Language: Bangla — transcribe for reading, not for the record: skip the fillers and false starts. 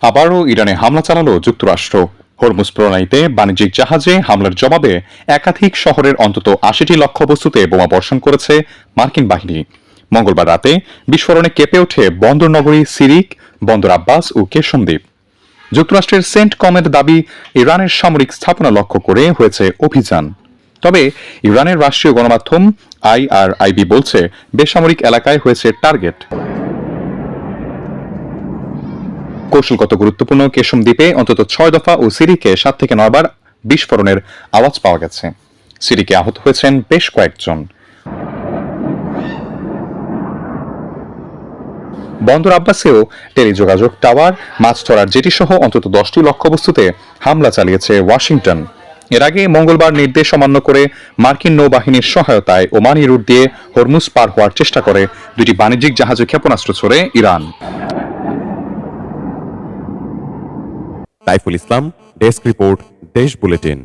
আবারও ইরানে হামলা চালালো যুক্তরাষ্ট্র। হরমুজ প্রণালীতে বাণিজ্যিক জাহাজে হামলার জবাবে একাধিক শহরের অন্তত ৮০টি লক্ষ্যবস্তুতে বোমা বর্ষণ করেছে মার্কিন বাহিনী। মঙ্গলবার রাতে বিস্ফোরণে কেঁপে ওঠে বন্দর নগরী সিরিক, বন্দর আব্বাস ও কেশম দ্বীপ। যুক্তরাষ্ট্রের সেন্ট কমের দাবি, ইরানের সামরিক স্থাপনা লক্ষ্য করে হয়েছে অভিযান। তবে ইরানের রাষ্ট্রীয় গণমাধ্যম IRIB বলছে বেসামরিক এলাকায় হয়েছে টার্গেট। কৌশলগত গুরুত্বপূর্ণ কেশম দ্বীপে অন্তত ৬ দফা ও সিরিকে ৭ থেকে ৯ বার বিস্ফোরণের আওয়াজ পাওয়া গেছে। সিরিকে আহত হয়েছেন বেশ কয়েকজন। বন্দর আব্বাসেও টেলিযোগাযোগ টাওয়ার, মাছ ধরার জেটি সহ অন্তত 10টি লক্ষ্যবস্তুতে হামলা চালিয়েছে ওয়াশিংটন। এর আগে মঙ্গলবার নির্দেশ অমান্য করে মার্কিন নৌবাহিনীর সহায়তায় ওমানি রুট দিয়ে হরমুজ পার হওয়ার চেষ্টা করে দুটি বাণিজ্যিক জাহাজে ক্ষেপণাস্ত্র ছোড়ে Iran. Saiful Islam, desk report, দেশ বুলেটিন।